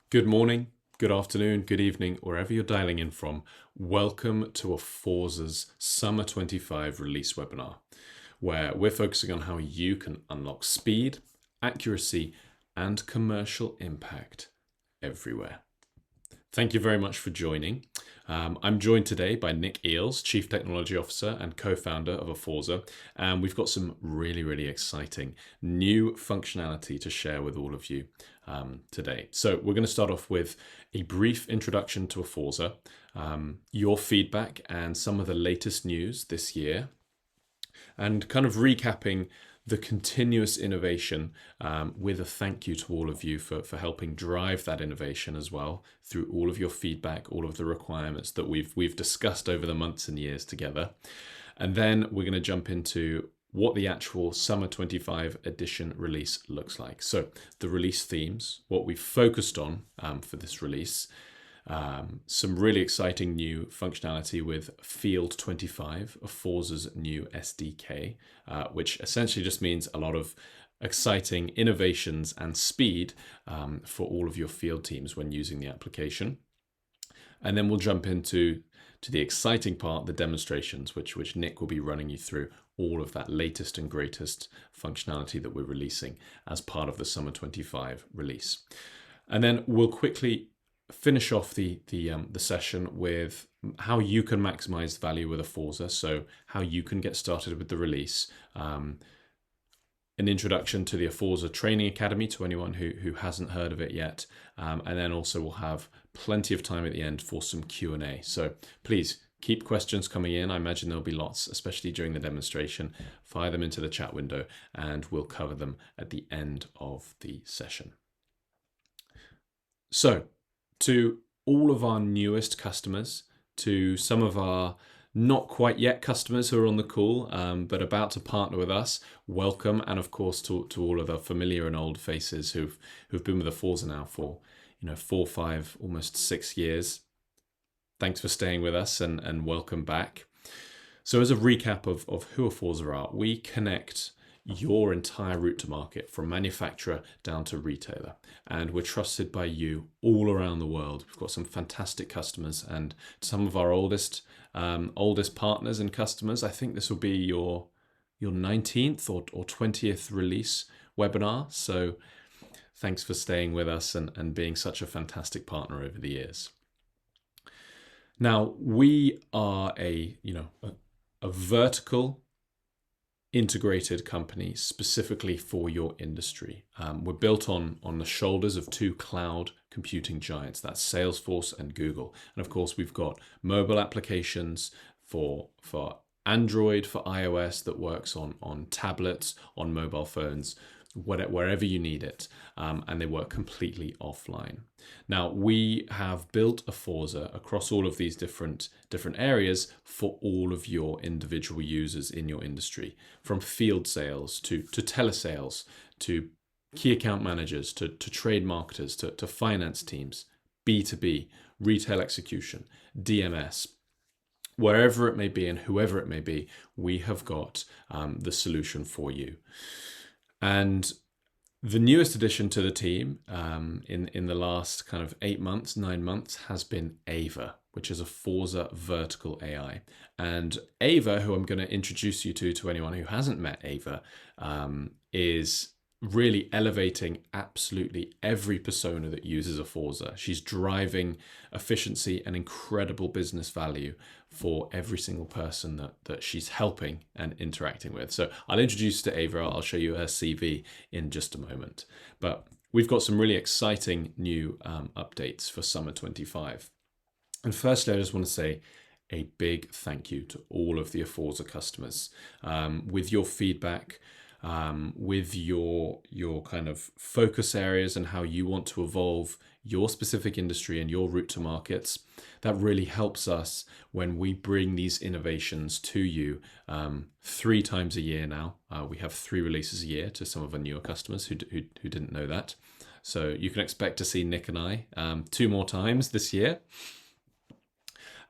Good morning, good afternoon, good evening, wherever you're dialing in from. Welcome to Aforza's Summer 25 release webinar, where we're focusing on how you can unlock speed, accuracy, and commercial impact everywhere. Thank you very much for joining. I'm joined today by Nick Eales, Chief Technology Officer and co-founder of Aforza, and we've got some really exciting new functionality to share with all of you today. So we're going to start off with a brief introduction to Aforza, your feedback and some of the latest news this year, and kind of recapping the continuous innovation with a thank you to all of you for helping drive that innovation as well through all of your feedback, all of the requirements that we've discussed over the months and years together. And then we're going to jump into what the actual Summer 25 edition release looks like. So the release themes, what we've focused on for this release, some really exciting new functionality with Field 25, Aforza's new SDK, which essentially just means a lot of exciting innovations and speed for all of your field teams when using the application. And then we'll jump into the exciting part, the demonstrations, which Nick will be running you through all of that latest and greatest functionality that we're releasing as part of the Summer 25 release. And then we'll quickly finish off the session with how you can maximize value with Aforza, so how you can get started with the release, an introduction to the Aforza Training Academy to anyone who hasn't heard of it yet, and then also we'll have plenty of time at the end for some Q&A. So please keep questions coming in. I imagine there'll be lots, especially during the demonstration. Fire them into the chat window and we'll cover them at the end of the session. So, to all of our newest customers, to some of our not quite yet customers who are on the call, but about to partner with us, welcome. And of course, to all of the familiar and old faces who've been with Aforza now for 4, 5, almost 6 years. Thanks for staying with us and welcome back. So as a recap of who Aforza are, we connect your entire route to market from manufacturer down to retailer. And we're trusted by you all around the world. We've got some fantastic customers and some of our oldest partners and customers. I think this will be your 19th or 20th release webinar. So thanks for staying with us and being such a fantastic partner over the years. Now, we are a vertical integrated company specifically for your industry. We're built on the shoulders of 2 cloud computing giants, that's Salesforce and Google. And of course, we've got mobile applications for Android, for iOS that works on tablets, on mobile phones, wherever you need it, and they work completely offline. Now, we have built Aforza across all of these different areas for all of your individual users in your industry, from field sales to telesales, to key account managers, to trade marketers, to finance teams, B2B, retail execution, DMS. Wherever it may be and whoever it may be, we have got the solution for you. And the newest addition to the team in the last kind of 8 months, 9 months has been Ava, which is Aforza Vertical AI. And Ava, who I'm going to introduce you to anyone who hasn't met Ava, is really elevating absolutely every persona that uses Aforza. She's driving efficiency and incredible business value for every single person that she's helping and interacting with. So I'll introduce you to Ava. I'll show you her CV in just a moment. But we've got some really exciting new updates for Summer 25. And firstly, I just want to say a big thank you to all of the Aforza customers. With your feedback, with your kind of focus areas and how you want to evolve your specific industry and your route to markets, that really helps us when we bring these innovations to you 3 times a year now. We have 3 releases a year to some of our newer customers who didn't know that. So you can expect to see Nick and I 2 more times this year.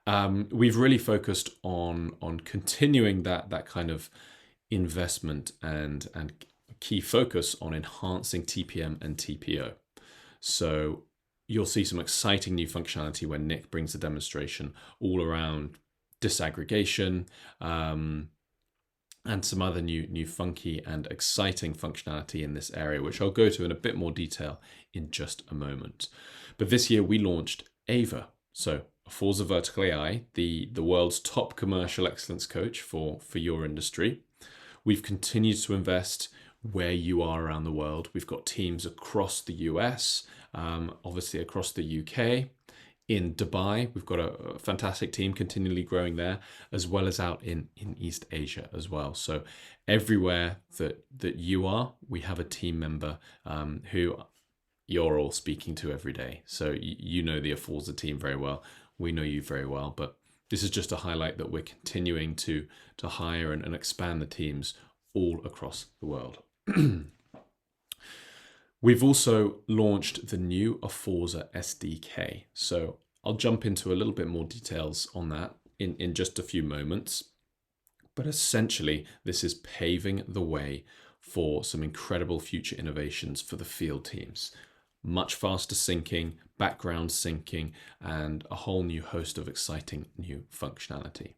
We've really focused on continuing that kind of investment and key focus on enhancing TPM and TPO. So you'll see some exciting new functionality when Nick brings a demonstration all around disaggregation, and some other new funky and exciting functionality in this area, which I'll go to in a bit more detail in just a moment. But this year we launched Ava. So Aforza Vertical AI, the world's top commercial excellence coach for your industry. We've continued to invest where you are around the world. We've got teams across the US, obviously across the UK. In Dubai, we've got a fantastic team continually growing there, as well as out in East Asia as well. So everywhere that you are, we have a team member who you're all speaking to every day. So you know the Aforza team very well. We know you very well, but this is just a highlight that we're continuing to hire and expand the teams all across the world. We've also launched the new Aforza SDK. So I'll jump into a little bit more details on that in just a few moments. But essentially, this is paving the way for some incredible future innovations for the field teams. Much faster syncing, background syncing, and a whole new host of exciting new functionality.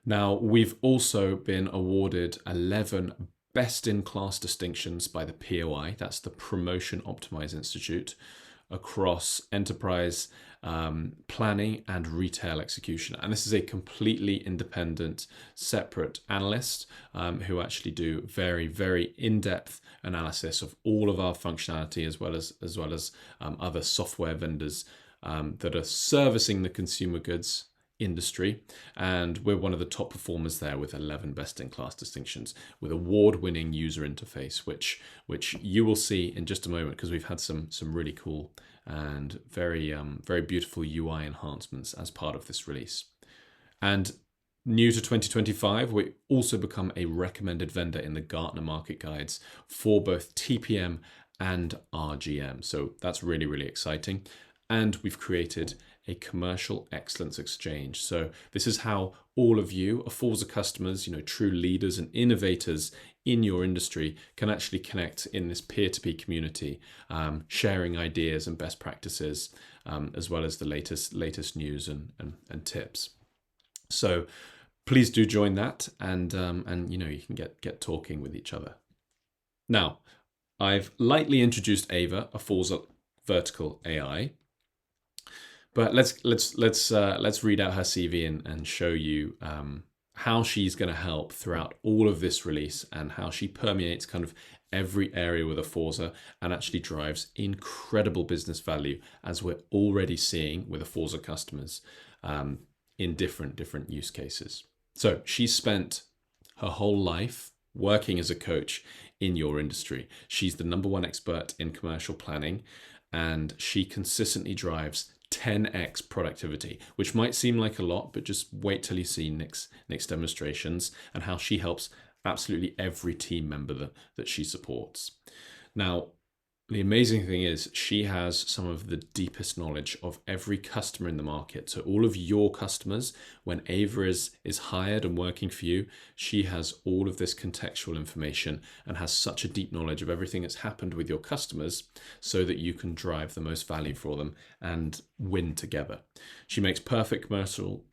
Now, we've also been awarded 11 best-in-class distinctions by the POI, that's the Promotion Optimize Institute, across enterprise planning and retail execution. And this is a completely independent, separate analyst who actually do very, very in-depth analysis of all of our functionality, as well as other software vendors that are servicing the consumer goods industry, and we're one of the top performers there with 11 best-in-class distinctions with award-winning user interface, which you will see in just a moment, because we've had some really cool and very beautiful UI enhancements as part of this release. And new to 2025, we also become a recommended vendor in the Gartner market guides for both TPM and RGM. So that's really, really exciting. And we've created a commercial excellence exchange. So this is how all of you, Aforza customers, true leaders and innovators in your industry, can actually connect in this peer-to-peer community, sharing ideas and best practices, as well as the latest news and tips. So please do join that, and you can get talking with each other. Now, I've lightly introduced Ava, Aforza Vertical AI. But let's read out her CV and show you how she's going to help throughout all of this release, and how she permeates kind of every area with Aforza and actually drives incredible business value, as we're already seeing with Aforza customers in different use cases. So she spent her whole life working as a coach in your industry. She's the #1 expert in commercial planning, and she consistently drives 10x productivity, which might seem like a lot, but just wait till you see Nick's demonstrations and how she helps absolutely every team member that she supports. Now, the amazing thing is she has some of the deepest knowledge of every customer in the market. So all of your customers, when Ava is hired and working for you, she has all of this contextual information and has such a deep knowledge of everything that's happened with your customers, so that you can drive the most value for them and win together. She makes perfect commercial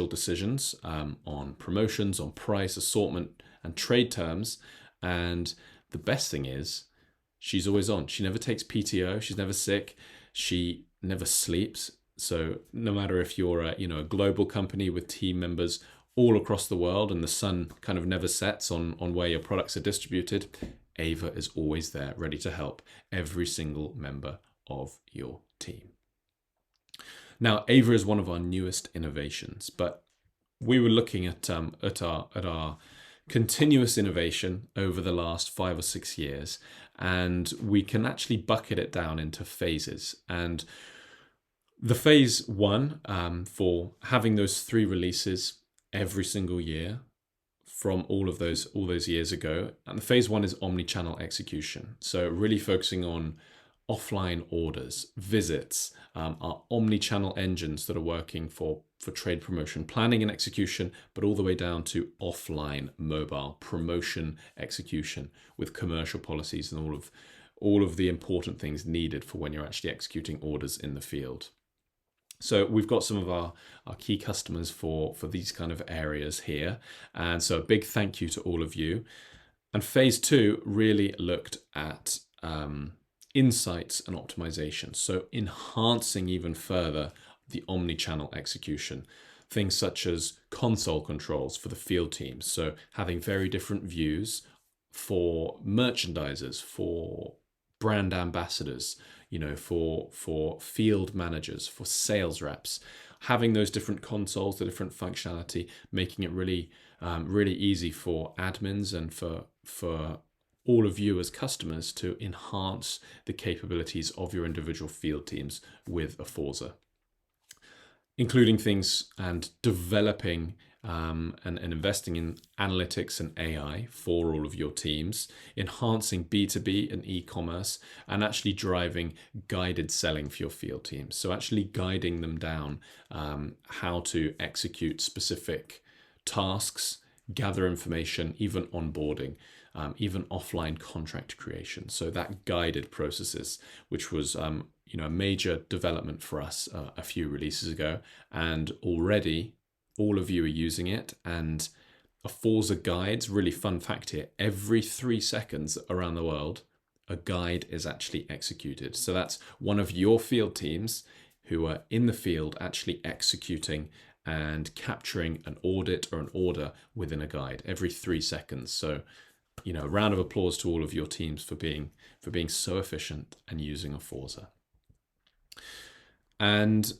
decisions on promotions, on price, assortment, and trade terms. And the best thing is, she's always on. She never takes PTO. She's never sick. She never sleeps. So no matter if you're a global company with team members all across the world and the sun kind of never sets on where your products are distributed, Ava is always there, ready to help every single member of your team. Now, Ava is one of our newest innovations, but we were looking at our continuous innovation over the last 5 or 6 years, and we can actually bucket it down into phases. And the phase 1, for having those 3 releases every single year from all those years ago, and the phase 1 is omni-channel execution. So really focusing on offline orders, visits, our omni-channel engines that are working for trade promotion planning and execution, but all the way down to offline mobile promotion execution with commercial policies and all of the important things needed for when you're actually executing orders in the field. So we've got some of our key customers for these kind of areas here. And so a big thank you to all of you. And phase 2 really looked at insights and optimization. So enhancing even further the omni-channel execution. Things such as console controls for the field teams. So having very different views for merchandisers, for brand ambassadors, for field managers, for sales reps, having those different consoles, the different functionality, making it really, really easy for admins and for all of you as customers to enhance the capabilities of your individual field teams with Aforza, including things and developing and investing in analytics and AI for all of your teams, enhancing B2B and e-commerce, and actually driving guided selling for your field teams. So actually guiding them down how to execute specific tasks, gather information, even onboarding, even offline contract creation. So that guided processes, which was a major development for us a few releases ago, and already all of you are using it. And Aforza guides, really fun fact here, every 3 seconds around the world, a guide is actually executed. So that's one of your field teams who are in the field actually executing and capturing an audit or an order within a guide every 3 seconds. So, a round of applause to all of your teams for being so efficient and using Aforza. And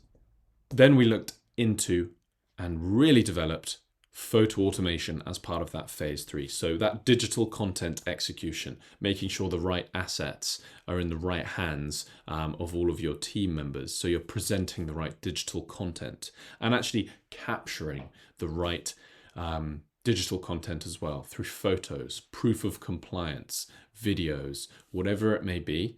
then we looked into and really developed photo automation as part of that phase 3. So that digital content execution, making sure the right assets are in the right hands of all of your team members. So you're presenting the right digital content and actually capturing the right digital content as well through photos, proof of compliance, videos, whatever it may be.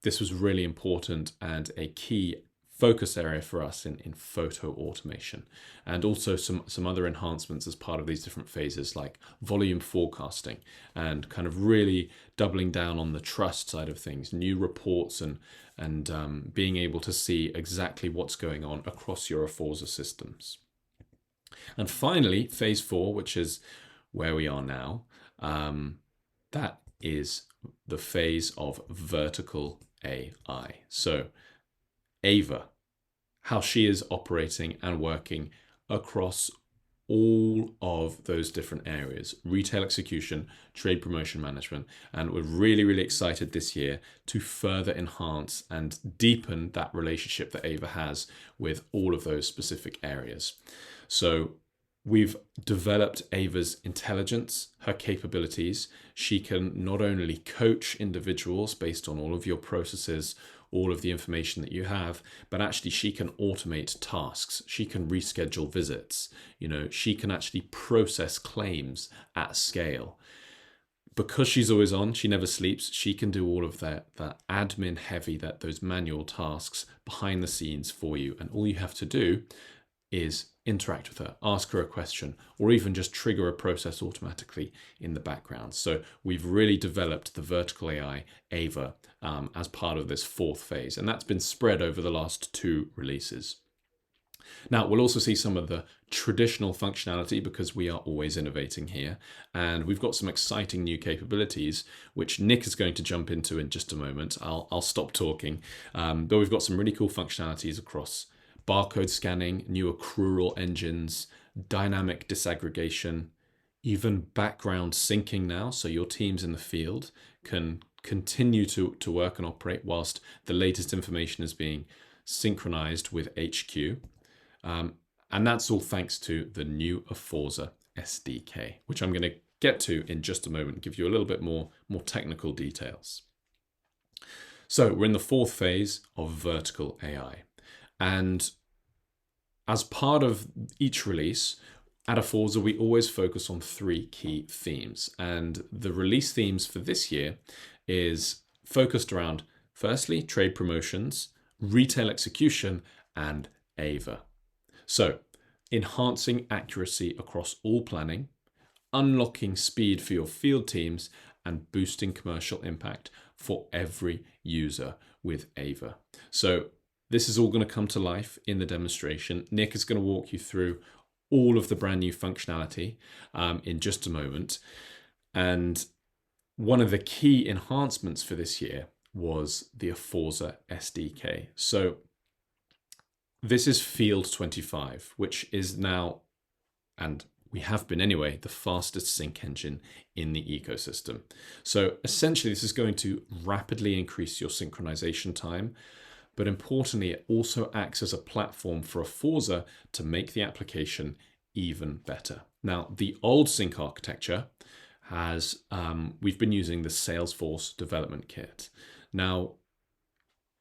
This was really important and a key focus area for us in photo automation, and also some other enhancements as part of these different phases, like volume forecasting and kind of really doubling down on the trust side of things, new reports and being able to see exactly what's going on across your Aforza systems. And finally, phase 4, which is where we are now, that is the phase of vertical AI. So Ava, how she is operating and working across all of those different areas: retail execution, trade promotion management. And we're really, really excited this year to further enhance and deepen that relationship that Ava has with all of those specific areas. So we've developed Ava's intelligence, her capabilities. She can not only coach individuals based on all of your processes, all of the information that you have, but actually she can automate tasks. She can reschedule visits. She can actually process claims at scale. Because she's always on, she never sleeps. She can do all of that admin heavy, those manual tasks behind the scenes for you. And all you have to do is interact with her, ask her a question, or even just trigger a process automatically in the background. So we've really developed the vertical AI, Ava, as part of this 4th phase, and that's been spread over the last 2 releases. Now, we'll also see some of the traditional functionality because we are always innovating here, and we've got some exciting new capabilities, which Nick is going to jump into in just a moment. I'll stop talking, but we've got some really cool functionalities across barcode scanning, new accrual engines, dynamic disaggregation, even background syncing now. So your teams in the field can continue to work and operate whilst the latest information is being synchronized with HQ. And that's all thanks to the new Aforza SDK, which I'm going to get to in just a moment, give you a little bit more technical details. So we're in the 4th phase of vertical AI. And as part of each release, at Aforza, we always focus on 3 key themes. And the release themes for this year is focused around, firstly, trade promotions, retail execution, and Ava. So enhancing accuracy across all planning, unlocking speed for your field teams, and boosting commercial impact for every user with Ava. So this is all going to come to life in the demonstration. Nick is going to walk you through all of the brand new functionality in just a moment. And one of the key enhancements for this year was the Aforza SDK. So this is Field 25, which is now, and we have been anyway, the fastest sync engine in the ecosystem. So essentially, this is going to rapidly increase your synchronization time, but importantly, it also acts as a platform for Aforza to make the application even better. Now, the old sync architecture has, we've been using the Salesforce development kit. Now,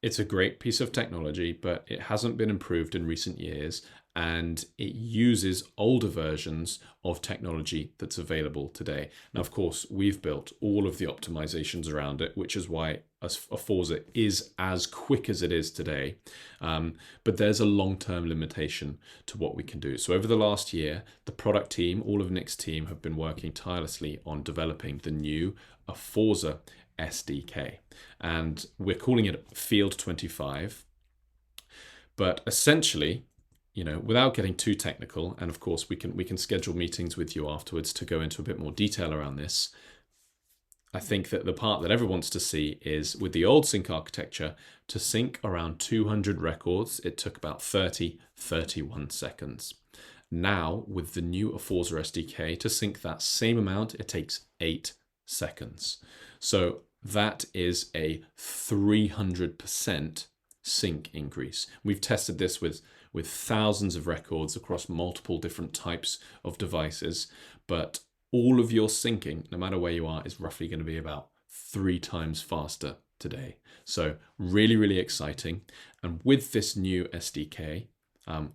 it's a great piece of technology, but it hasn't been improved in recent years, and it uses older versions of technology that's available today. Now, of course, we've built all of the optimizations around it, which is why Aforza is as quick as it is today. But there's a long-term limitation to what we can do. So over the last year, the product team, all of Nick's team, have been working tirelessly on developing the new Aforza SDK. And we're calling it Field 25. But essentially, without getting too technical, and of course we can schedule meetings with you afterwards to go into a bit more detail around this. I think that the part that everyone wants to see is with the old sync architecture, to sync around 200 records, it took about 31 seconds. Now, with the new Aforza SDK, to sync that same amount, it takes 8 seconds. So that is a 300% sync increase. We've tested this with thousands of records across multiple different types of devices, but all of your syncing, no matter where you are, is roughly going to be about 3 times faster today. So really, really exciting. And with this new SDK,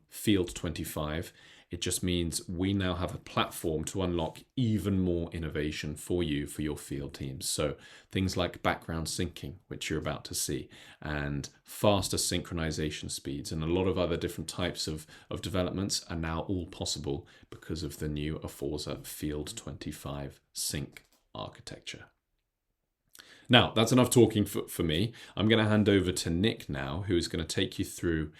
Field 25, it just means we now have a platform to unlock even more innovation for you, for your field teams. So things like background syncing, which you're about to see, and faster synchronization speeds, and a lot of other different types of developments are now all possible because of the new Aforza Field 25 sync architecture. Now, that's enough talking for me. I'm going to hand over to Nick now, who is going to take you through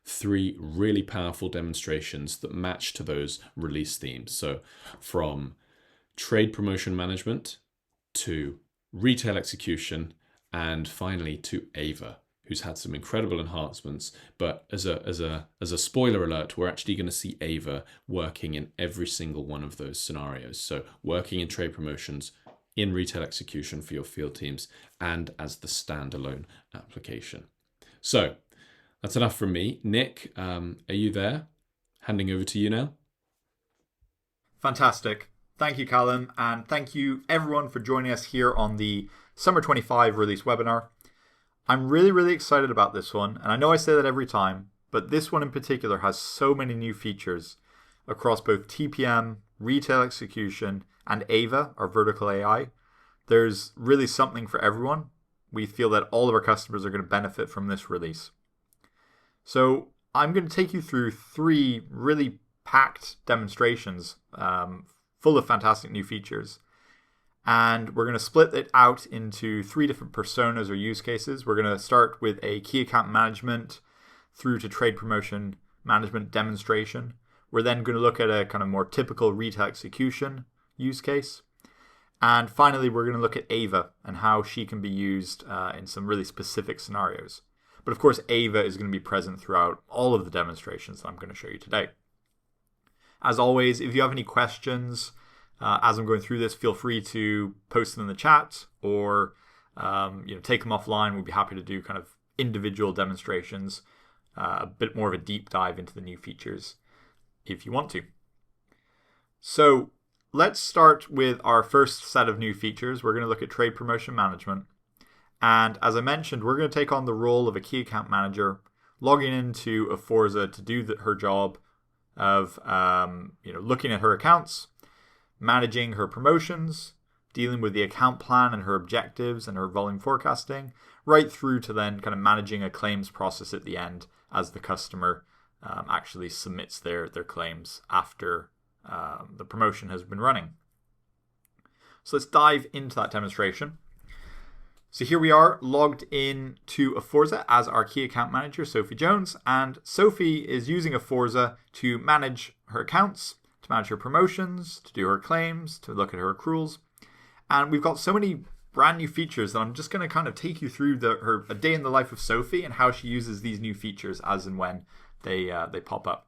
3 really powerful demonstrations that match to those release themes. So from trade promotion management to retail execution, and finally to Ava, who's had some incredible enhancements. But as a spoiler alert, we're actually going to see Ava working in every single one of those scenarios. So working in trade promotions, in retail execution for your field teams, and as the standalone application. So that's enough from me. Nick, are you there? Handing over to you now. Fantastic. Thank you, Callum, and thank you everyone for joining us here on the Summer 25 release webinar. I'm really, really excited about this one, and I know I say that every time, but this one in particular has so many new features across both TPM, retail execution, and Ava, our vertical AI. There's really something for everyone. We feel that all of our customers are going to benefit from this release. So I'm going to take you through 3 really packed demonstrations full of fantastic new features. And we're going to split it out into 3 different personas or use cases. We're going to start with a key account management through to trade promotion management demonstration. We're then going to look at a kind of more typical retail execution use case. And finally, we're going to look at Ava and how she can be used in some really specific scenarios. But of course, Ava is going to be present throughout all of the demonstrations that I'm going to show you today. As always, if you have any questions as I'm going through this, feel free to post them in the chat or take them offline. We'd be happy to do kind of individual demonstrations, a bit more of a deep dive into the new features if you want to. So let's start with our first set of new features. We're going to look at trade promotion management. And as I mentioned, we're going to take on the role of a key account manager, logging into Aforza to do her job of looking at her accounts, managing her promotions, dealing with the account plan and her objectives and her volume forecasting, right through to then kind of managing a claims process at the end as the customer actually submits their claims after the promotion has been running. So let's dive into that demonstration. So here we are logged in to Aforza as our key account manager, Sophie Jones. And Sophie is using Aforza to manage her accounts, to manage her promotions, to do her claims, to look at her accruals. And we've got so many brand new features that I'm just going to kind of take you through a day in the life of Sophie and how she uses these new features as and when they pop up.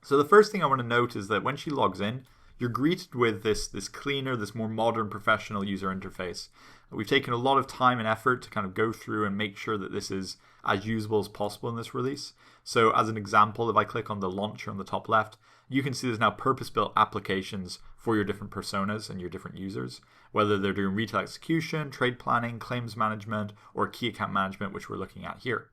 So the first thing I want to note is that when she logs in, you're greeted with this cleaner, this more modern, professional user interface. We've taken a lot of time and effort to kind of go through and make sure that this is as usable as possible in this release. So as an example, if I click on the launcher on the top left, you can see there's now purpose-built applications for your different personas and your different users, whether they're doing retail execution, trade planning, claims management, or key account management, which we're looking at here.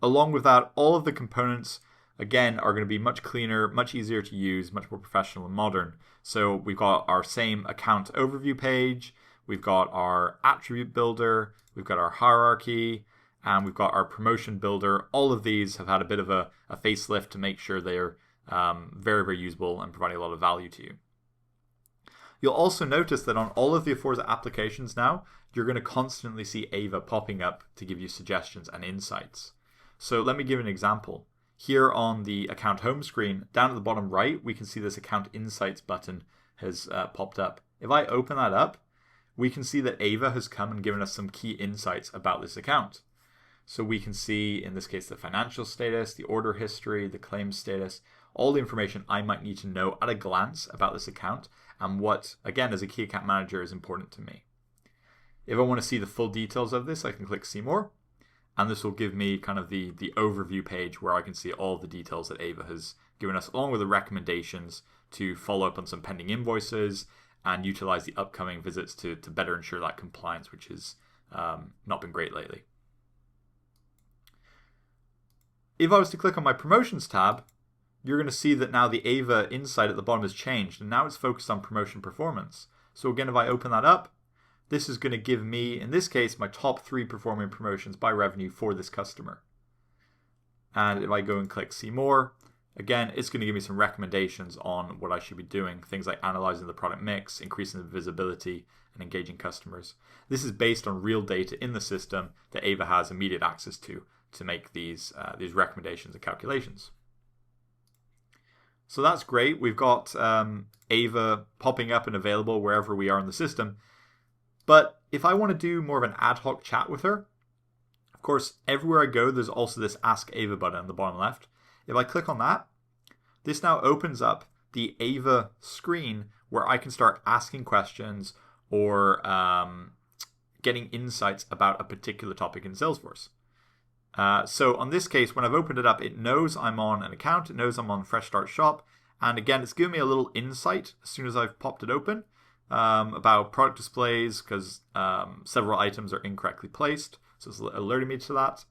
Along with that, all of the components, again, are going to be much cleaner, much easier to use, much more professional and modern. So we've got our same account overview page, we've got our attribute builder, we've got our hierarchy, and we've got our promotion builder. All of these have had a bit of a facelift to make sure they're very, very usable and providing a lot of value to you. You'll also notice that on all of the Aforza applications now, you're going to constantly see Ava popping up to give you suggestions and insights. So let me give an example. Here on the account home screen, down at the bottom right, we can see this account insights button has popped up. If I open that up, we can see that Ava has come and given us some key insights about this account. So we can see, in this case, the financial status, the order history, the claims status, all the information I might need to know at a glance about this account and what, again, as a key account manager is important to me. If I want to see the full details of this, I can click See More, and this will give me kind of the overview page where I can see all the details that Ava has given us, along with the recommendations to follow up on some pending invoices and utilize the upcoming visits to better ensure that compliance, which has not been great lately. If I was to click on my Promotions tab, you're going to see that now the Ava insight at the bottom has changed, and now it's focused on promotion performance. So again, if I open that up, this is going to give me, in this case, my top 3 performing promotions by revenue for this customer. And if I go and click See More, again, it's going to give me some recommendations on what I should be doing, things like analyzing the product mix, increasing the visibility, and engaging customers. This is based on real data in the system that Ava has immediate access to make these recommendations and calculations. So that's great. We've got Ava popping up and available wherever we are in the system. But if I want to do more of an ad hoc chat with her, of course, everywhere I go, there's also this Ask Ava button on the bottom left. If I click on that, this now opens up the Ava screen where I can start asking questions or getting insights about a particular topic in Salesforce. So on this case, when I've opened it up, it knows I'm on an account, it knows I'm on Fresh Start Shop, and again, it's giving me a little insight as soon as I've popped it open about product displays because several items are incorrectly placed, so it's alerting me to that.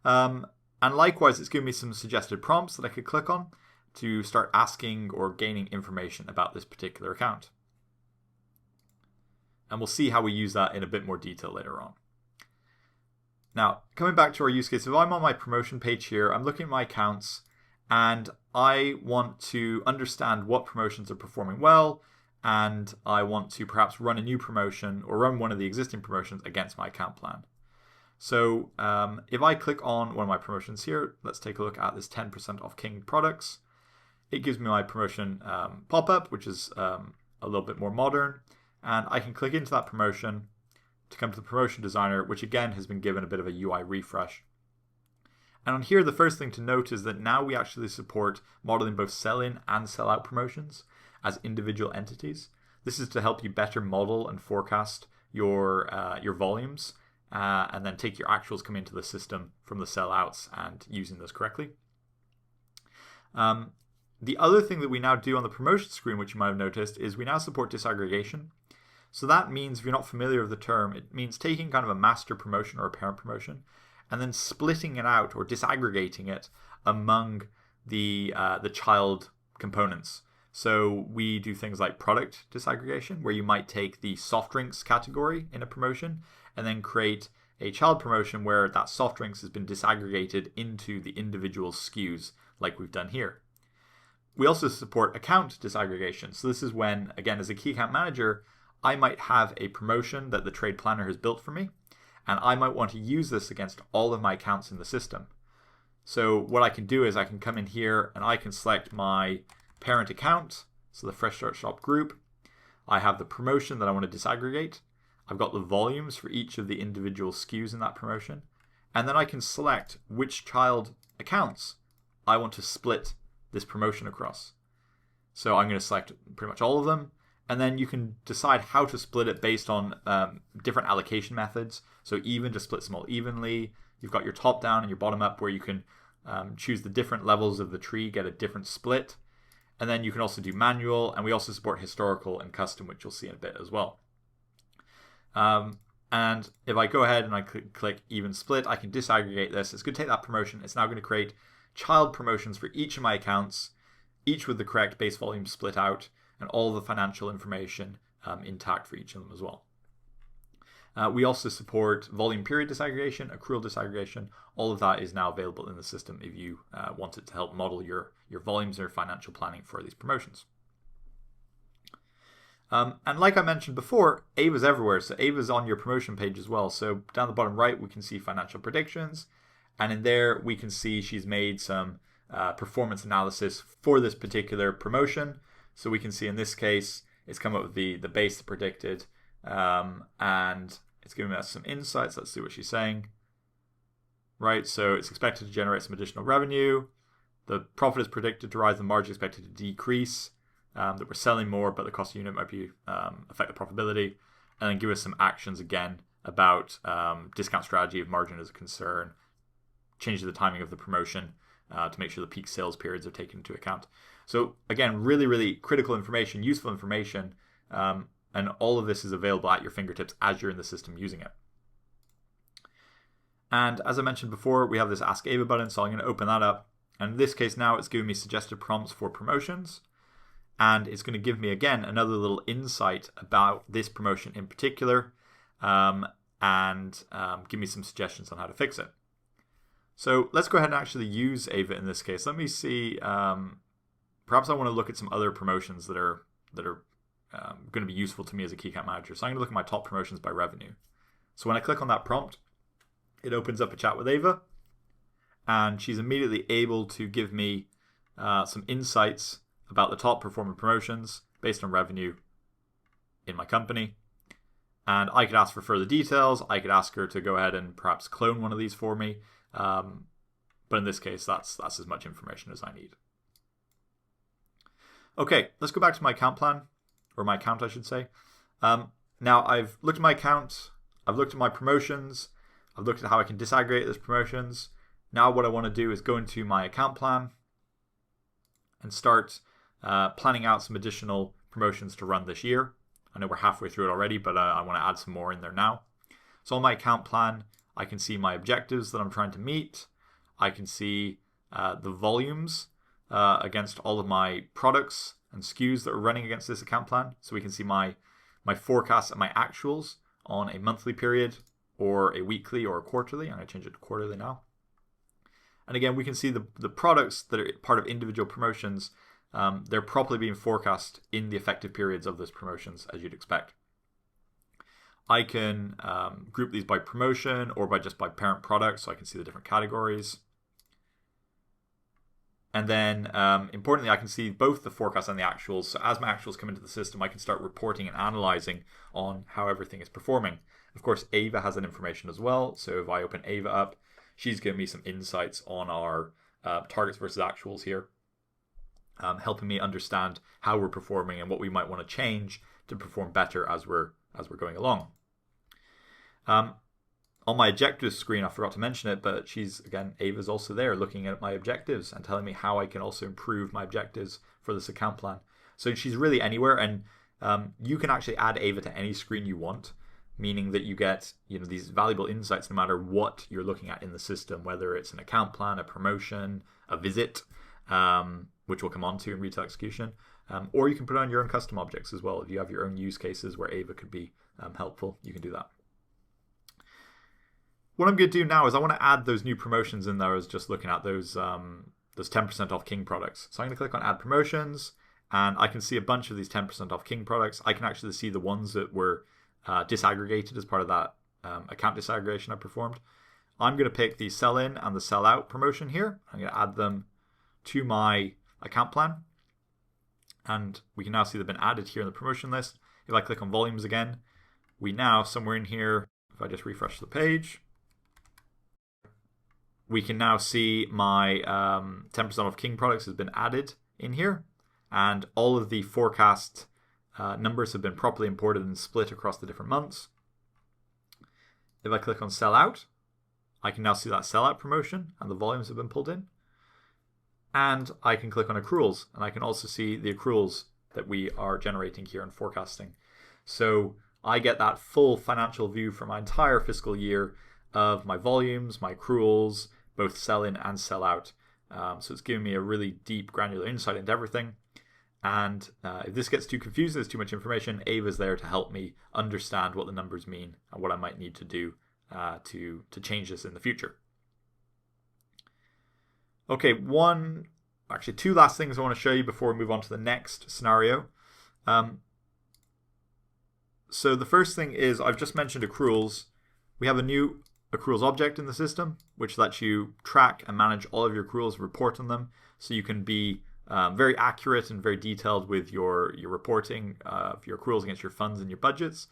And likewise, it's giving me some suggested prompts that I could click on to start asking or gaining information about this particular account. And we'll see how we use that in a bit more detail later on. Now, coming back to our use case, if I'm on my promotion page here, I'm looking at my accounts and I want to understand what promotions are performing well, and I want to perhaps run a new promotion or run one of the existing promotions against my account plan. So if I click on one of my promotions here, let's take a look at this 10% off King products. It gives me my promotion pop-up, which is a little bit more modern, and I can click into that promotion to come to the promotion designer, which again has been given a bit of a UI refresh. And on here, the first thing to note is that now we actually support modeling both sell-in and sell-out promotions as individual entities. This is to help you better model and forecast your volumes and then take your actuals coming into the system from the sell-outs and using those correctly. The other thing that we now do on the promotion screen, which you might have noticed, is we now support disaggregation. So that means, if you're not familiar with the term, it means taking kind of a master promotion or a parent promotion and then splitting it out or disaggregating it among the child components. So we do things like product disaggregation, where you might take the soft drinks category in a promotion and then create a child promotion where that soft drinks has been disaggregated into the individual SKUs like we've done here. We also support account disaggregation. So this is when, again, as a key account manager, I might have a promotion that the trade planner has built for me, and I might want to use this against all of my accounts in the system. So what I can do is I can come in here and I can select my parent account, so the Fresh Start Shop group. I have the promotion that I want to disaggregate. I've got the volumes for each of the individual SKUs in that promotion. And then I can select which child accounts I want to split this promotion across. So I'm going to select pretty much all of them. And then you can decide how to split it based on different allocation methods. So even to split them all evenly. You've got your top down and your bottom up where you can choose the different levels of the tree, get a different split. And then you can also do manual, and we also support historical and custom, which you'll see in a bit as well. And if I go ahead and I click even split, I can disaggregate this. It's going to take that promotion. It's now going to create child promotions for each of my accounts, each with the correct base volume split out, and all the financial information intact for each of them as well. We also support volume period disaggregation, accrual disaggregation. All of that is now available in the system if you want it to help model your volumes or financial planning for these promotions. And like I mentioned before, Ava's everywhere. So Ava's on your promotion page as well. So down the bottom right, we can see financial predictions. And in there, we can see she's made some performance analysis for this particular promotion. So we can see in this case, it's come up with the base predicted. And it's giving us some insights. Let's see what she's saying. Right, so it's expected to generate some additional revenue. The profit is predicted to rise, the margin is expected to decrease. That we're selling more, but the cost of unit might be affect the profitability. And then give us some actions again about discount strategy if margin is a concern. Change the timing of the promotion to make sure the peak sales periods are taken into account. So again, really, really critical information, useful information. And all of this is available at your fingertips as you're in the system using it. And as I mentioned before, we have this Ask Ava button, so I'm going to open that up. And in this case now, it's giving me suggested prompts for promotions. And it's going to give me, again, another little insight about this promotion in particular, and give me some suggestions on how to fix it. So let's go ahead and actually use Ava in this case. Let me see. Perhaps I want to look at some other promotions that are going to be useful to me as a key account manager. So I'm going to look at my top promotions by revenue. So when I click on that prompt, it opens up a chat with Ava, and she's immediately able to give me some insights about the top performing promotions based on revenue in my company. And I could ask for further details. I could ask her to go ahead and perhaps clone one of these for me. But in this case, that's as much information as I need. Okay, let's go back to my account plan, or my account, I should say. Now I've looked at my account, I've looked at my promotions, I've looked at how I can disaggregate those promotions. Now what I want to do is go into my account plan and start planning out some additional promotions to run this year. I know we're halfway through it already, but I want to add some more in there now. So on my account plan, I can see my objectives that I'm trying to meet. I can see the volumes against all of my products and SKUs that are running against this account plan. So we can see my forecasts and my actuals on a monthly period or a weekly or a quarterly. I'm going to change it to quarterly now. And again, we can see the products that are part of individual promotions. They're properly being forecast in the effective periods of those promotions, as you'd expect. I can group these by promotion or by parent product, so I can see the different categories. And then, importantly, I can see both the forecast and the actuals. So as my actuals come into the system, I can start reporting and analyzing on how everything is performing. Of course, Ava has that information as well. So if I open Ava up, she's giving me some insights on our targets versus actuals here, helping me understand how we're performing and what we might want to change to perform better as we're going along. On my objectives screen, I forgot to mention it, but Ava's also there looking at my objectives and telling me how I can also improve my objectives for this account plan. So she's really anywhere, and you can actually add Ava to any screen you want, meaning that you get these valuable insights no matter what you're looking at in the system, whether it's an account plan, a promotion, a visit, which we'll come on to in retail execution, or you can put on your own custom objects as well. If you have your own use cases where Ava could be helpful, you can do that. What I'm going to do now is I want to add those new promotions in there. I was just looking at those 10% off King products. So I'm going to click on Add Promotions, and I can see a bunch of these 10% off King products. I can actually see the ones that were disaggregated as part of that account disaggregation I performed. I'm going to pick the sell in and the sell out promotion here. I'm going to add them to my account plan. And we can now see they've been added here in the promotion list. If I click on volumes again, we now, somewhere in here, if I just refresh the page, we can now see my 10% off King products has been added in here. And all of the forecast numbers have been properly imported and split across the different months. If I click on sell out, I can now see that sell out promotion and the volumes have been pulled in. And I can click on accruals, and I can also see the accruals that we are generating here and forecasting. So I get that full financial view for my entire fiscal year of my volumes, my accruals, both sell in and sell out. So it's giving me a really deep granular insight into everything. And if this gets too confusing, there's too much information, Ava's there to help me understand what the numbers mean and what I might need to do to change this in the future. Okay, two last things I want to show you before we move on to the next scenario. So the first thing is, I've just mentioned accruals. We have a new accruals object in the system, which lets you track and manage all of your accruals, report on them, so you can be very accurate and very detailed with your reporting of your accruals against your funds and your budgets.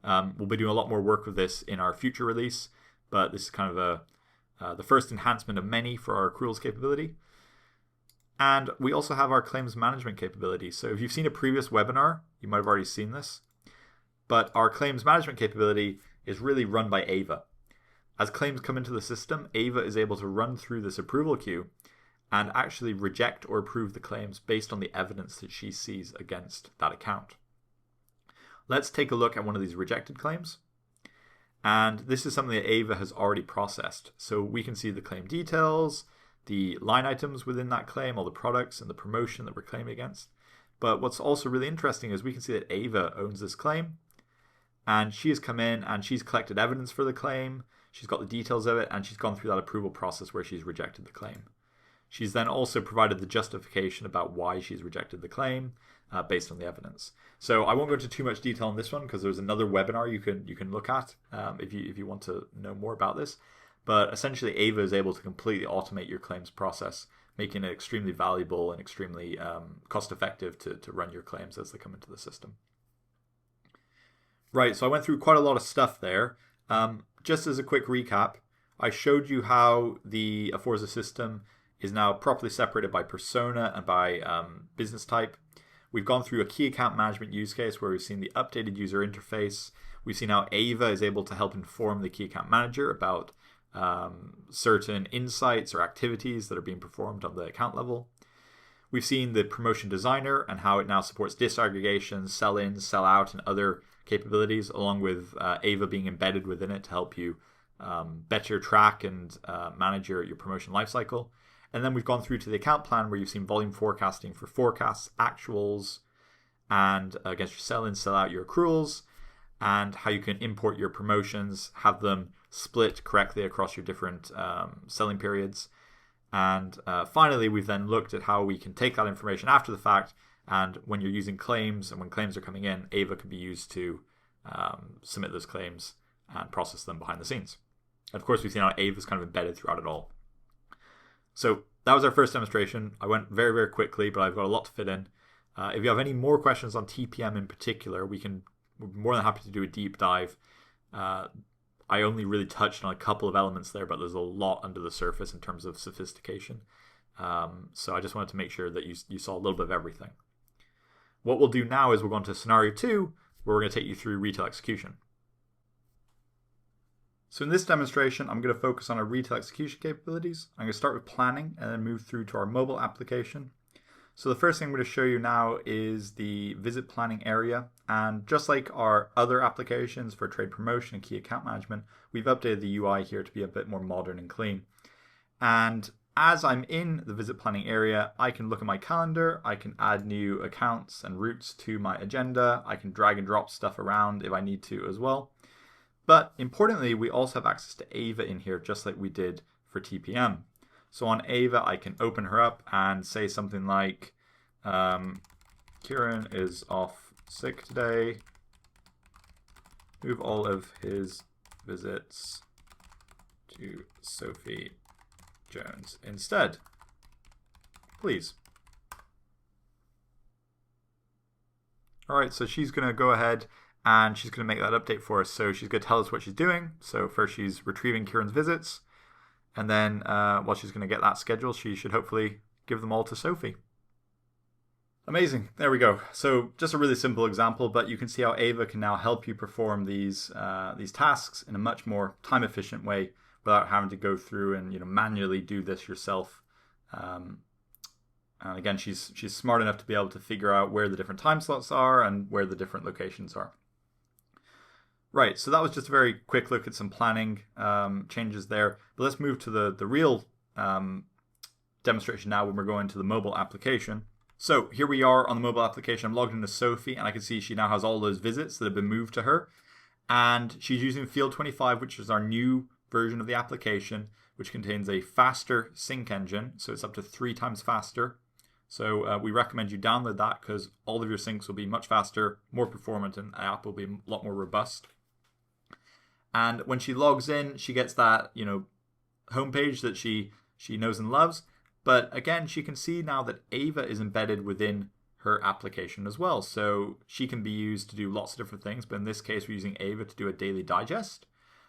We'll be doing a lot more work with this in our future release, but this is kind of the first enhancement of many for our accruals capability. And we also have our claims management capability. So if you've seen a previous webinar, you might have already seen this. But our claims management capability is really run by Ava. As claims come into the system, Ava is able to run through this approval queue and actually reject or approve the claims based on the evidence that she sees against that account. Let's take a look at one of these rejected claims. And this is something that Ava has already processed. So we can see the claim details, the line items within that claim, all the products and the promotion that we're claiming against. But what's also really interesting is we can see that Ava owns this claim, and she has come in and she's collected evidence for the claim, she's got the details of it, and she's gone through that approval process where she's rejected the claim. She's then also provided the justification about why she's rejected the claim based on the evidence. So I won't go into too much detail on this one because there's another webinar you can look at if you want to know more about this. But essentially, Ava is able to completely automate your claims process, making it extremely valuable and extremely cost-effective to run your claims as they come into the system. Right, so I went through quite a lot of stuff there. Just as a quick recap, I showed you how the Aforza system is now properly separated by persona and by business type. We've gone through a key account management use case where we've seen the updated user interface. We've seen how Ava is able to help inform the key account manager about certain insights or activities that are being performed on the account level. We've seen the promotion designer and how it now supports disaggregation, sell in, sell out, and other capabilities, along with Ava being embedded within it to help you better track and manage your promotion lifecycle. And then we've gone through to the account plan where you've seen volume forecasting for forecasts, actuals, and against your sell in, sell out, your accruals, and how you can import your promotions, have them split correctly across your different selling periods. And finally, we've then looked at how we can take that information after the fact, and when you're using claims and when claims are coming in, Ava can be used to submit those claims and process them behind the scenes. And of course, we've seen how Ava is kind of embedded throughout it all. So that was our first demonstration. I went very, very quickly, but I've got a lot to fit in. If you have any more questions on TPM in particular, we're more than happy to do a deep dive. I only really touched on a couple of elements there, but there's a lot under the surface in terms of sophistication. So I just wanted to make sure that you saw a little bit of everything. What we'll do now is we'll go on to scenario 2, where we're going to take you through retail execution. So in this demonstration, I'm going to focus on our retail execution capabilities. I'm going to start with planning and then move through to our mobile application. So the first thing I'm going to show you now is the visit planning area. And just like our other applications for trade promotion and key account management, we've updated the UI here to be a bit more modern and clean. And as I'm in the visit planning area, I can look at my calendar, I can add new accounts and routes to my agenda, I can drag and drop stuff around if I need to as well. But importantly, we also have access to Ava in here, just like we did for TPM. So on Ava, I can open her up and say something like, Kieran is off sick today. Move all of his visits to Sophie Jones instead, please. All right, so she's going to go ahead and she's going to make that update for us. So she's going to tell us what she's doing. So first she's retrieving Kieran's visits, and then while she's going to get that scheduled, she should hopefully give them all to Sophie. Amazing. There we go. So just a really simple example, but you can see how Ava can now help you perform these tasks in a much more time efficient way without having to go through and manually do this yourself. And again, she's smart enough to be able to figure out where the different time slots are and where the different locations are. Right, so that was just a very quick look at some planning changes there. But let's move to the real demonstration now when we're going to the mobile application. So here we are on the mobile application. I'm logged into Sophie, and I can see she now has all those visits that have been moved to her. And she's using Field 25, which is our new version of the application, which contains a faster sync engine. So it's up to 3 times faster. So we recommend you download that because all of your syncs will be much faster, more performant, and the app will be a lot more robust. And when she logs in, she gets that homepage that she knows and loves. But again, she can see now that Ava is embedded within her application as well. So she can be used to do lots of different things. But in this case, we're using Ava to do a daily digest.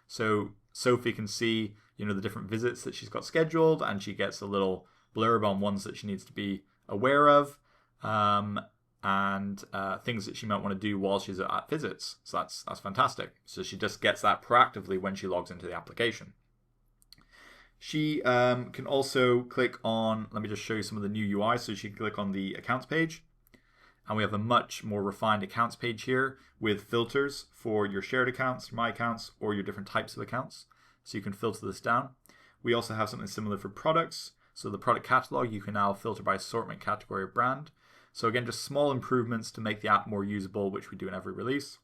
So Sophie can see the different visits that she's got scheduled, and she gets a little blurb on ones that she needs to be aware of, and things that she might want to do while she's at visits. So that's fantastic. So she just gets that proactively when she logs into the application. She can also click on, let me just show you some of the new UI. So she can click on the accounts page, and we have a much more refined accounts page here with filters for your shared accounts, my accounts, or your different types of accounts. So you can filter this down. We also have something similar for products. So the product catalog, you can now filter by assortment, category, or brand. So again, just small improvements to make the app more usable, which we do in every release.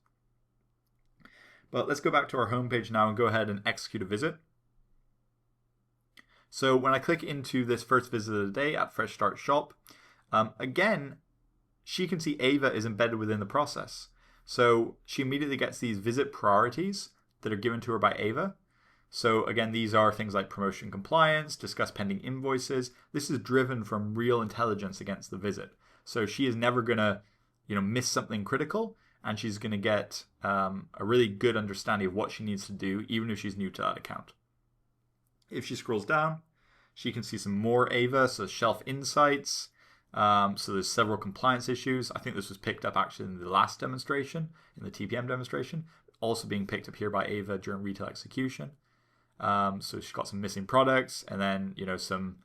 But let's go back to our homepage now and go ahead and execute a visit. So when I click into this first visit of the day at Fresh Start Shop, again, she can see Ava is embedded within the process. So she immediately gets these visit priorities that are given to her by Ava. So again, these are things like promotion compliance, discuss pending invoices. This is driven from real intelligence against the visit. So she is never going to miss something critical, and she's going to get a really good understanding of what she needs to do, even if she's new to that account. If she scrolls down, she can see some more Ava, so shelf insights. So there's several compliance issues. I think this was picked up actually in the last demonstration, in the TPM demonstration, also being picked up here by Ava during retail execution. So she's got some missing products, and then some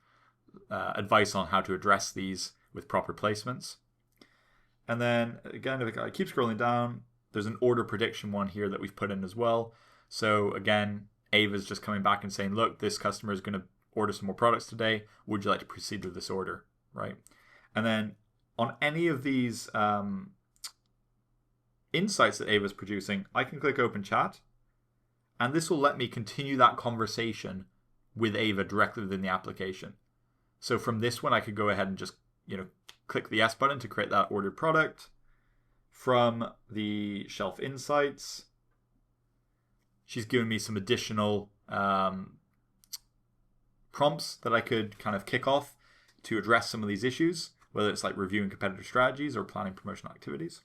advice on how to address these with proper placements. And then again, if I keep scrolling down, there's an order prediction one here that we've put in as well. So again, Ava's just coming back and saying, look, this customer is going to order some more products today. Would you like to proceed with this order? Right. And then on any of these insights that Ava's producing, I can click open chat, and this will let me continue that conversation with Ava directly within the application. So from this one, I could go ahead and just click the S button to create that ordered product. From the shelf insights, she's given me some additional prompts that I could kind of kick off to address some of these issues, whether it's like reviewing competitor strategies or planning promotional activities.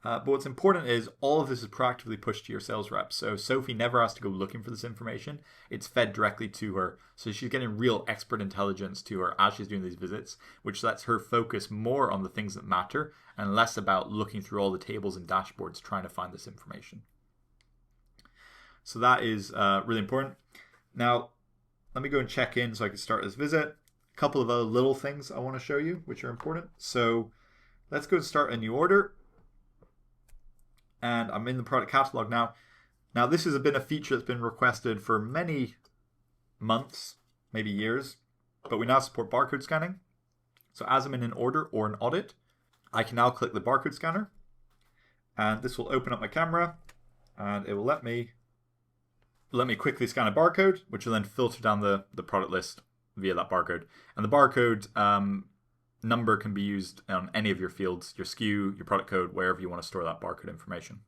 But what's important is all of this is proactively pushed to your sales reps. So Sophie never has to go looking for this information. It's fed directly to her. So she's getting real expert intelligence to her as she's doing these visits, which lets her focus more on the things that matter and less about looking through all the tables and dashboards trying to find this information. So that is really important. Now, let me go and check in so I can start this visit. A couple of other little things I want to show you, which are important. So let's go and start a new order. And I'm in the product catalog now. Now, this has been a feature that's been requested for many months, maybe years, but we now support barcode scanning. So as I'm in an order or an audit, I can now click the barcode scanner, and this will open up my camera, and it will let me quickly scan a barcode, which will then filter down the product list via that barcode. And the barcode number can be used on any of your fields, your SKU, your product code, wherever you want to store that barcode information.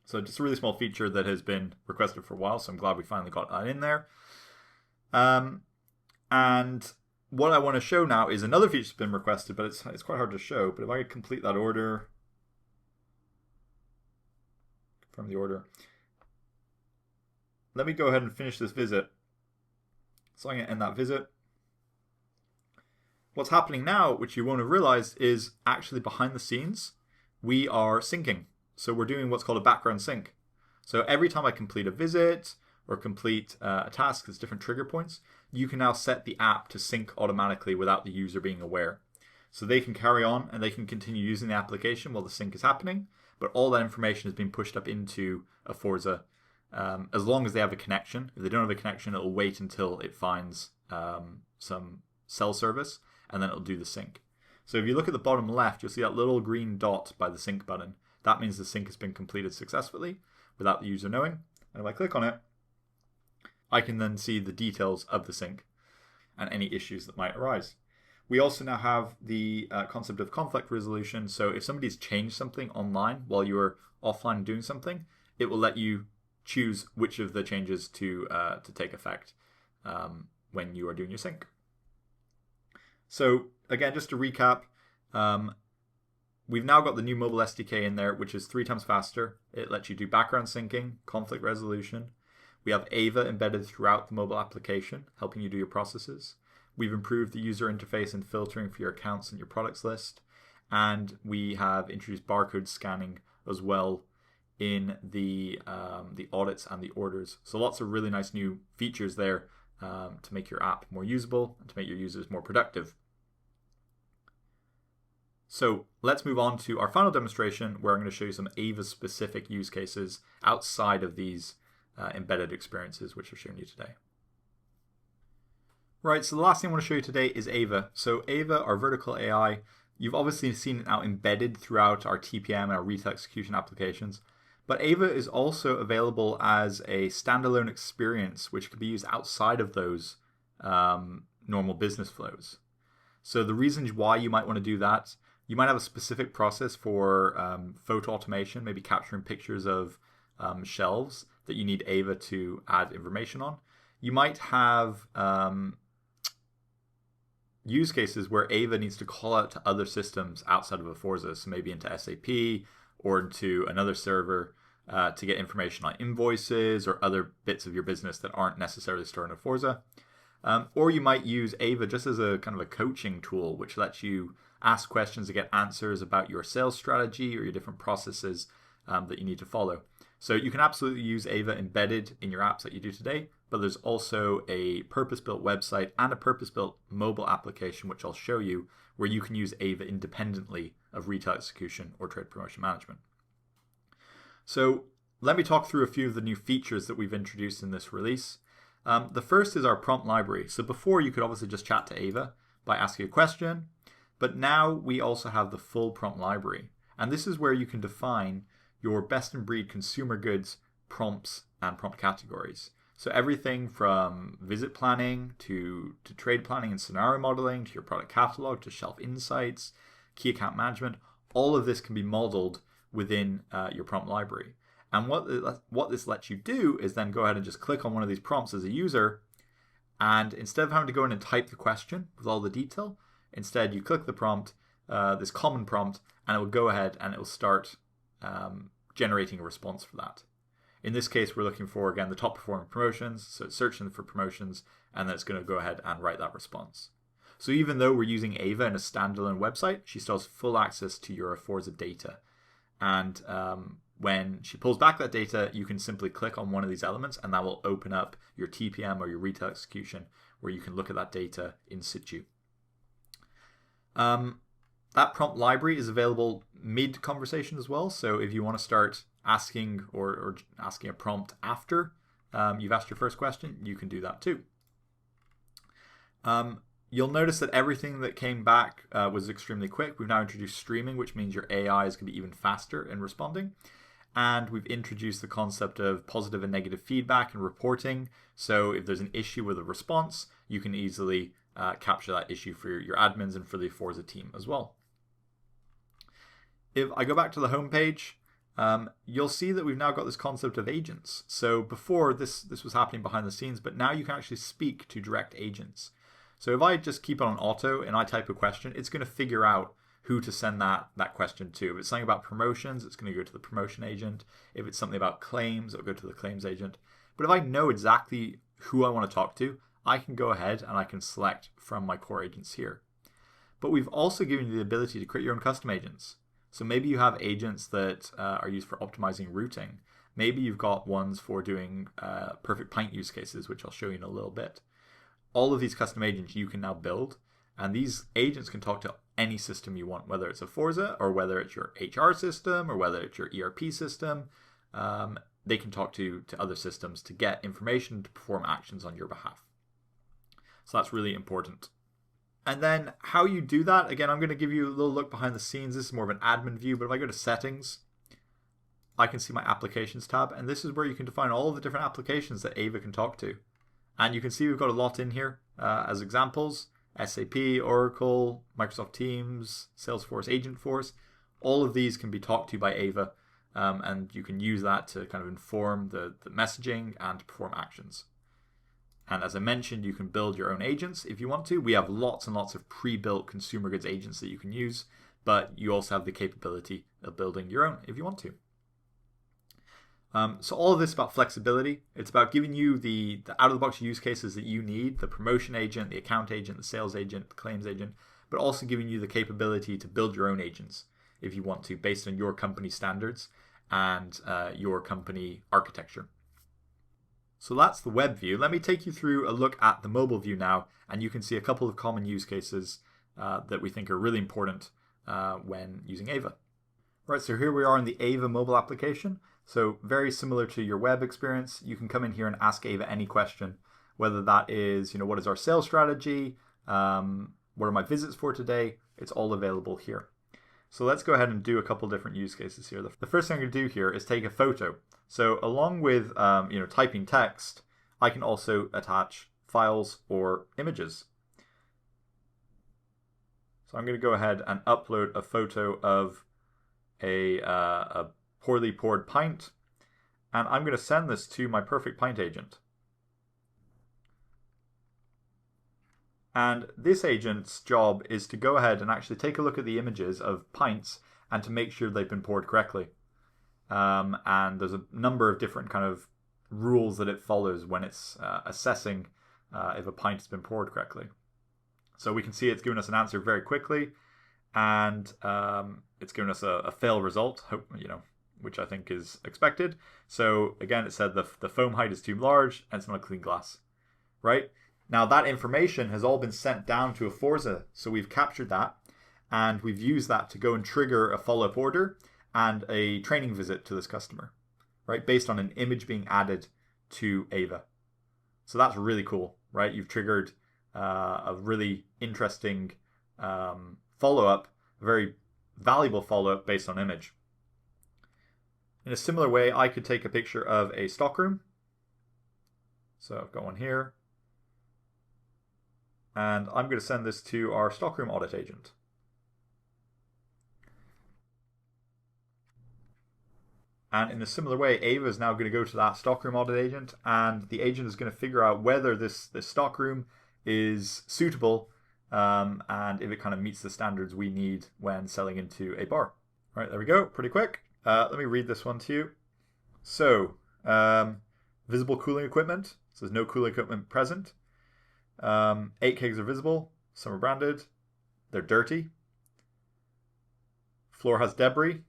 So just a really small feature that has been requested for a while, so I'm glad we finally got that in there. And what I want to show now is another feature that's been requested, but it's quite hard to show. But if I complete that order, from the order, let me go ahead and finish this visit. So I'm going to end that visit. What's happening now, which you won't have realized, is actually behind the scenes, we are syncing. So we're doing what's called a background sync. So every time I complete a visit or complete a task, there's different trigger points, you can now set the app to sync automatically without the user being aware. So they can carry on and they can continue using the application while the sync is happening, but all that information is being pushed up into Aforza as long as they have a connection. If they don't have a connection, it'll wait until it finds some cell service, and then it'll do the sync. So if you look at the bottom left, you'll see that little green dot by the sync button. That means the sync has been completed successfully without the user knowing. And if I click on it, I can then see the details of the sync and any issues that might arise. We also now have the concept of conflict resolution. So if somebody's changed something online while you're offline doing something, it will let you choose which of the changes to take effect when you are doing your sync. So again, just to recap, we've now got the new mobile SDK in there, which is 3 times faster. It lets you do background syncing, conflict resolution. We have Ava embedded throughout the mobile application, helping you do your processes. We've improved the user interface and filtering for your accounts and your products list. And we have introduced barcode scanning as well in the audits and the orders. So lots of really nice new features there to make your app more usable and to make your users more productive. So let's move on to our final demonstration, where I'm going to show you some Ava-specific use cases outside of these embedded experiences which I've shown you today. Right, so the last thing I want to show you today is Ava. So Ava, our vertical AI, you've obviously seen it now embedded throughout our TPM and our retail execution applications. But Ava is also available as a standalone experience, which can be used outside of those normal business flows. So the reasons why you might want to do that, you might have a specific process for photo automation, maybe capturing pictures of shelves that you need Ava to add information on. You might have use cases where Ava needs to call out to other systems outside of Aforza, so maybe into SAP or into another server to get information on invoices or other bits of your business that aren't necessarily stored in Aforza. Or you might use Ava just as a kind of a coaching tool, which lets you ask questions to get answers about your sales strategy or your different processes that you need to follow. So you can absolutely use Ava embedded in your apps that you do today, but there's also a purpose-built website and a purpose-built mobile application, which I'll show you, where you can use Ava independently of retail execution or trade promotion management. So let me talk through a few of the new features that we've introduced in this release. The first is our prompt library. So before, you could obviously just chat to Ava by asking a question, but now we also have the full prompt library. And this is where you can define your best-in-breed consumer goods prompts and prompt categories. So everything from visit planning to trade planning and scenario modeling, to your product catalog, to shelf insights, key account management, all of this can be modeled within your prompt library. And what this lets you do is then go ahead and just click on one of these prompts as a user, and instead of having to go in and type the question with all the detail, instead you click the prompt, this common prompt, and it will go ahead and it will start generating a response for that. In this case, we're looking for, again, the top performing promotions. So it's searching for promotions, and then it's going to go ahead and write that response. So even though we're using Ava in a standalone website, she still has full access to your Aforza data. And when she pulls back that data, you can simply click on one of these elements, and that will open up your TPM or your retail execution, where you can look at that data in situ. That prompt library is available mid-conversation as well. So if you want to start asking or asking a prompt after you've asked your first question, you can do that too. You'll notice that everything that came back was extremely quick. We've now introduced streaming, which means your AI is going to be even faster in responding. And we've introduced the concept of positive and negative feedback and reporting. So if there's an issue with a response, you can easily capture that issue for your admins and for the Aforza team as well. If I go back to the home page, you'll see that we've now got this concept of agents. So before this was happening behind the scenes, but now you can actually speak to direct agents. So if I just keep it on auto and I type a question, it's going to figure out who to send that question to. If it's something about promotions, it's going to go to the promotion agent. If it's something about claims, it'll go to the claims agent. But if I know exactly who I want to talk to, I can go ahead and I can select from my core agents here. But we've also given you the ability to create your own custom agents. So maybe you have agents that are used for optimizing routing. Maybe you've got ones for doing perfect pint use cases, which I'll show you in a little bit. All of these custom agents you can now build, and these agents can talk to any system you want, whether it's Aforza or whether it's your HR system or whether it's your ERP system. They can talk to other systems to get information to perform actions on your behalf. So that's really important. And then how you do that, again, I'm going to give you a little look behind the scenes. This is more of an admin view, but if I go to settings, I can see my applications tab, and this is where you can define all of the different applications that Ava can talk to. And you can see we've got a lot in here as examples: SAP, Oracle, Microsoft Teams, Salesforce, Agentforce. All of these can be talked to by Ava, and you can use that to kind of inform the messaging and perform actions. And as I mentioned, you can build your own agents if you want to. We have lots and lots of pre-built consumer goods agents that you can use, but you also have the capability of building your own if you want to. So all of this is about flexibility. It's about giving you the out-of-the-box use cases that you need: the promotion agent, the account agent, the sales agent, the claims agent, but also giving you the capability to build your own agents if you want to, based on your company standards and your company architecture. So that's the web view. Let me take you through a look at the mobile view now, and you can see a couple of common use cases that we think are really important when using Ava. Right, so here we are in the Ava mobile application. So very similar to your web experience, you can come in here and ask Ava any question, whether that is, what is our sales strategy? What are my visits for today? It's all available here. So let's go ahead and do a couple different use cases here. The first thing I'm going to do here is take a photo. So along with typing text, I can also attach files or images. So I'm going to go ahead and upload a photo of a poorly poured pint, and I'm going to send this to my perfect pint agent. And this agent's job is to go ahead and actually take a look at the images of pints and to make sure they've been poured correctly. And there's a number of different kind of rules that it follows when it's assessing if a pint has been poured correctly. So we can see it's giving us an answer very quickly, and it's given us a fail result, which I think is expected. So again, it said the foam height is too large and it's not a clean glass, right? Now that information has all been sent down to Aforza, so we've captured that, and we've used that to go and trigger a follow-up order and a training visit to this customer, right? Based on an image being added to Ava. So that's really cool, right? You've triggered a really interesting follow-up, a very valuable follow-up based on image. In a similar way, I could take a picture of a stockroom. So I've got one here. And I'm going to send this to our stockroom audit agent. And in a similar way, Ava is now going to go to that stockroom audit agent, and the agent is going to figure out whether this stockroom is suitable and if it kind of meets the standards we need when selling into a bar. All right, there we go. Pretty quick. Let me read this one to you. So, visible cooling equipment. So there's no cooling equipment present. 8 kegs are visible. Some are branded. They're dirty. Floor has debris.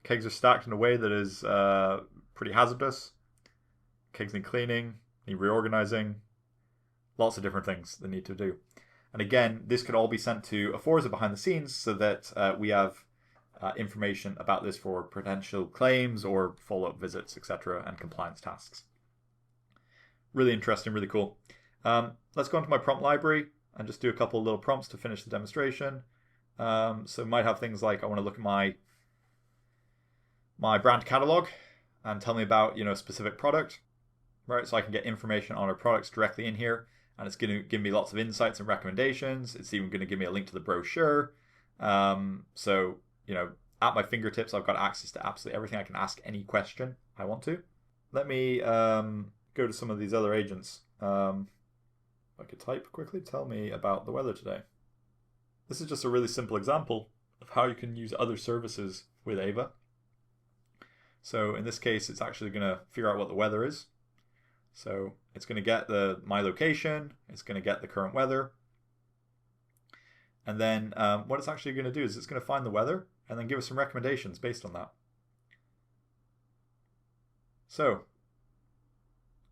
Kegs are stacked in a way that is pretty hazardous. Kegs need cleaning, need reorganizing. Lots of different things they need to do. And again, this could all be sent to Aforza behind the scenes so that we have information about this for potential claims or follow-up visits, etc., and compliance tasks. Really interesting, really cool. Let's go into my prompt library and just do a couple of little prompts to finish the demonstration. So it might have things like, I want to look at my brand catalog and tell me about a specific product, right? So I can get information on our products directly in here. and it's going to give me lots of insights and recommendations. It's even going to give me a link to the brochure. So, at my fingertips, I've got access to absolutely everything. I can ask any question I want to. Let me go to some of these other agents. I could type quickly, tell me about the weather today. This is just a really simple example of how you can use other services with Ava. So in this case, it's actually going to figure out what the weather is. So it's going to get my location, it's going to get the current weather. And then what it's actually going to do is it's going to find the weather and then give us some recommendations based on that. So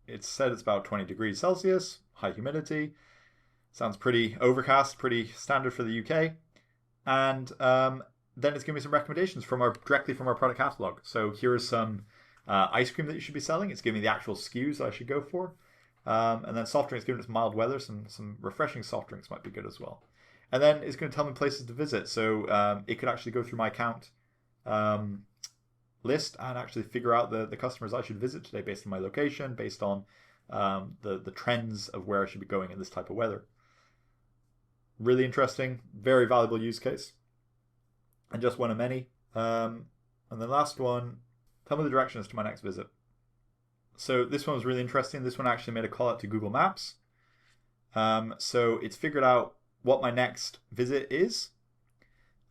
it's said it's about 20 degrees Celsius, high humidity. Sounds pretty overcast, pretty standard for the UK. And then it's giving me some recommendations directly from our product catalog. So here's some ice cream that you should be selling. It's giving me the actual SKUs that I should go for. And then soft drinks, giving us mild weather. Some refreshing soft drinks might be good as well. And then it's going to tell me places to visit. So it could actually go through my account list and actually figure out the customers I should visit today based on my location, based on the trends of where I should be going in this type of weather. Really interesting, very valuable use case. And just one of many. And the last one, tell me the directions to my next visit. So this one was really interesting. This one actually made a call out to Google Maps. So it's figured out what my next visit is,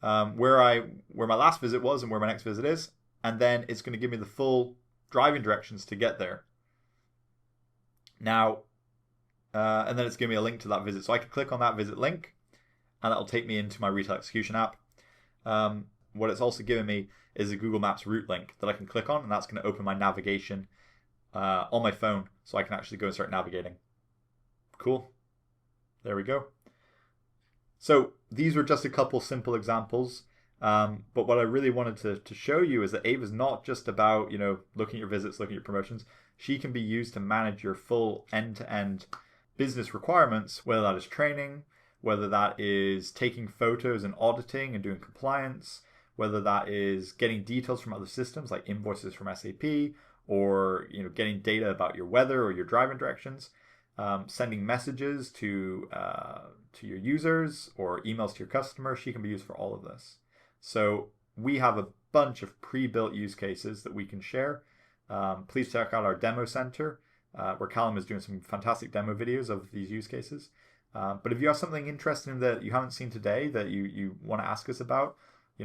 where my last visit was and where my next visit is, and then it's going to give me the full driving directions to get there. Now, and then it's giving me a link to that visit. So I can click on that visit link, and that'll take me into my retail execution app. What it's also giving me is a Google Maps route link that I can click on, and that's going to open my navigation on my phone, so I can actually go and start navigating. Cool. There we go. So these were just a couple simple examples. But what I really wanted to show you is that Ava is not just about, looking at your visits, looking at your promotions. She can be used to manage your full end-to-end business requirements, whether that is training, whether that is taking photos and auditing and doing compliance, whether that is getting details from other systems like invoices from SAP, or getting data about your weather or your driving directions, sending messages to your users or emails to your customers. She can be used for all of this. So we have a bunch of pre-built use cases that we can share. Please check out our demo center, where Callum is doing some fantastic demo videos of these use cases. But if you have something interesting that you haven't seen today that you want to ask us about,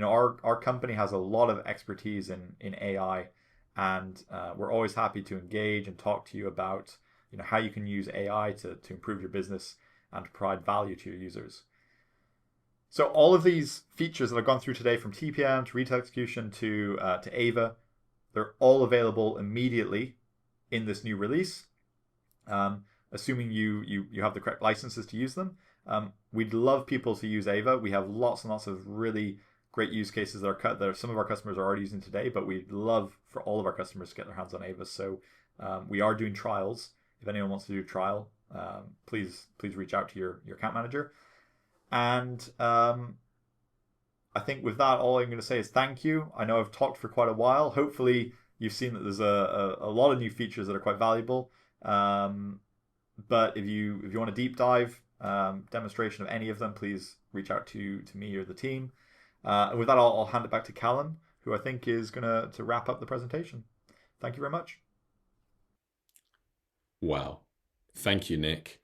our company has a lot of expertise in AI, and we're always happy to engage and talk to you about how you can use AI to improve your business and to provide value to your users. So all of these features that I've gone through today, from TPM to retail execution to Ava, they're all available immediately in this new release, assuming you have the correct licenses to use them. We'd love people to use Ava. We have lots and lots of really great use cases that some of our customers are already using today, but we'd love for all of our customers to get their hands on Ava. So we are doing trials. If anyone wants to do a trial, please reach out to your account manager. And I think with that, all I'm going to say is thank you. I know I've talked for quite a while. Hopefully you've seen that there's a lot of new features that are quite valuable. But if you want a deep dive demonstration of any of them, please reach out to me or the team. And with that, I'll hand it back to Callum, who I think is going to wrap up the presentation. Thank you very much. Wow. Thank you, Nick.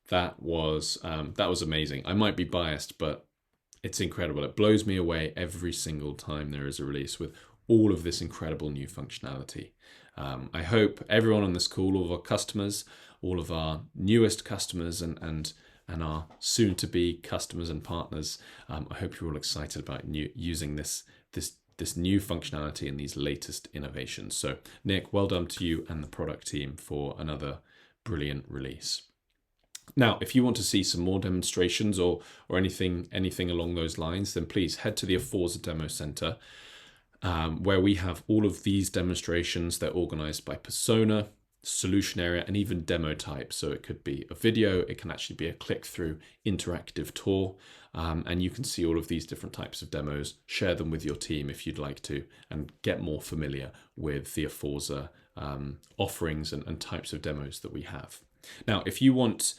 That was amazing. I might be biased, but it's incredible. It blows me away every single time there is a release with all of this incredible new functionality. I hope everyone on this call, all of our customers, all of our newest customers and our soon-to-be customers and partners, I hope you're all excited about using this new functionality and these latest innovations. So, Nick, well done to you and the product team for another brilliant release. Now, if you want to see some more demonstrations or anything along those lines, then please head to the Aforza Demo Center, where we have all of these demonstrations. They're organized by persona, solution area, and even demo type. So it could be a video, it can actually be a click-through interactive tour, and you can see all of these different types of demos, share them with your team if you'd like to, and get more familiar with the Aforza offerings and types of demos that we have. Now, if you want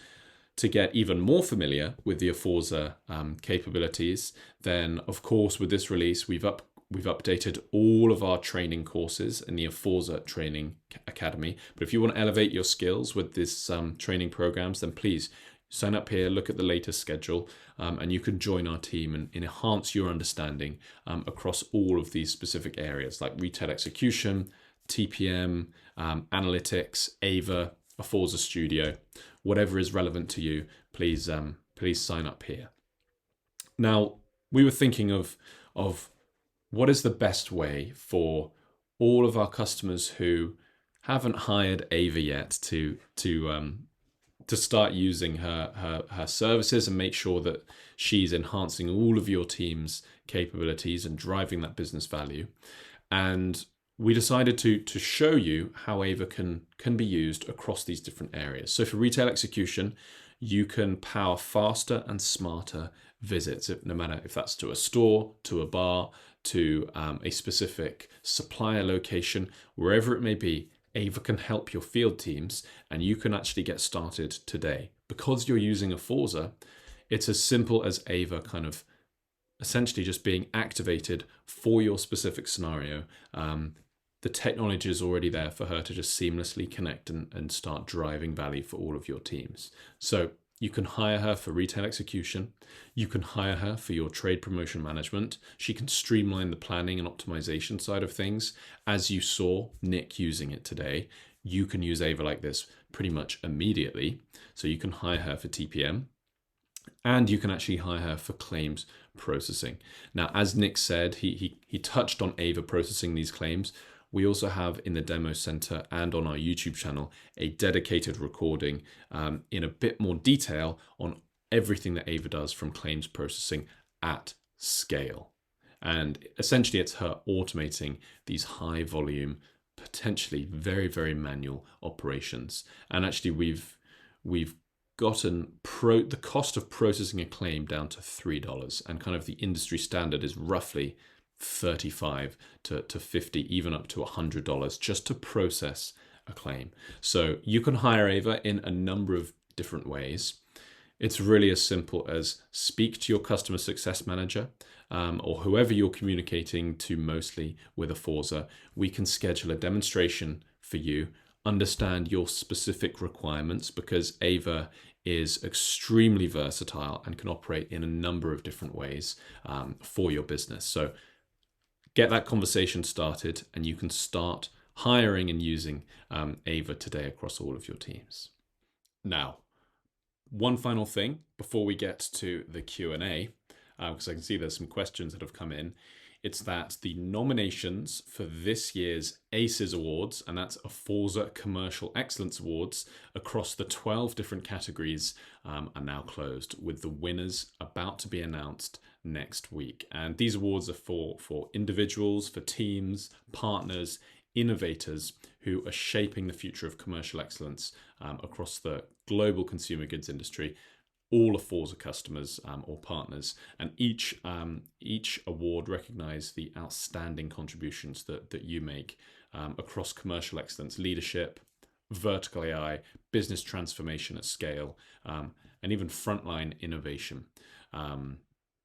to get even more familiar with the Aforza capabilities, then of course with this release we've updated all of our training courses in the Aforza Training Academy. But if you want to elevate your skills with this training programs, then please sign up here, look at the latest schedule, and you can join our team and enhance your understanding across all of these specific areas like retail execution, TPM, analytics, Ava, Aforza Studio, whatever is relevant to you. Please sign up here. Now, we were thinking of what is the best way for all of our customers who haven't hired Ava yet to start using her services and make sure that she's enhancing all of your team's capabilities and driving that business value. And we decided to show you how Ava can be used across these different areas. So for retail execution, you can power faster and smarter visits, no matter if that's to a store, to a bar, to a specific supplier location, wherever it may be. Ava can help your field teams, and you can actually get started today. Because you're using Aforza, it's as simple as Ava kind of essentially just being activated for your specific scenario. The technology is already there for her to just seamlessly connect and start driving value for all of your teams. So you can hire her for retail execution. You can hire her for your trade promotion management. She can streamline the planning and optimization side of things. As you saw Nick using it today, you can use Ava like this pretty much immediately. So you can hire her for TPM, and you can actually hire her for claims processing. Now, as Nick said, he touched on Ava processing these claims. We also have in the demo center and on our YouTube channel a dedicated recording in a bit more detail on everything that Ava does from claims processing at scale. And essentially it's her automating these high volume, potentially very, very manual operations. And actually we've gotten the cost of processing a claim down to $3, and kind of the industry standard is roughly $35 to $50, even up to $100 just to process a claim. So you can hire Ava in a number of different ways. It's really as simple as speak to your customer success manager or whoever you're communicating to mostly with Aforza. We can schedule a demonstration for you, understand your specific requirements, because Ava is extremely versatile and can operate in a number of different ways for your business. So get that conversation started, and you can start hiring and using Ava today across all of your teams. Now, one final thing before we get to the Q&A, because I can see there's some questions that have come in. It's that the nominations for this year's ACES Awards, and that's Aforza Commercial Excellence Awards, across the 12 different categories are now closed, with the winners about to be announced next week. And these awards are for individuals, for teams, partners, innovators who are shaping the future of commercial excellence across the global consumer goods industry, all Aforza customers or partners. And each award recognize the outstanding contributions that you make across commercial excellence, leadership, vertical AI, business transformation at scale, and even frontline innovation.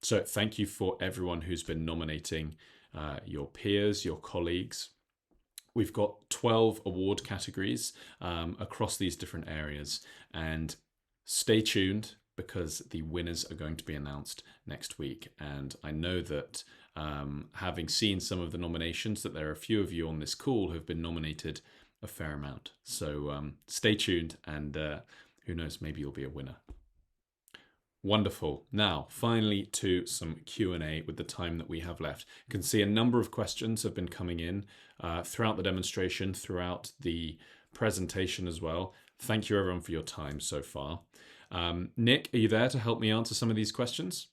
So thank you for everyone who's been nominating your peers, your colleagues. We've got 12 award categories across these different areas, and stay tuned because the winners are going to be announced next week. And I know that having seen some of the nominations, that there are a few of you on this call who have been nominated a fair amount. So stay tuned, and who knows, maybe you'll be a winner. Wonderful. Now, finally to some Q&A with the time that we have left. You can see a number of questions have been coming in throughout the demonstration, throughout the presentation as well. Thank you everyone for your time so far. Nick, are you there to help me answer some of these questions?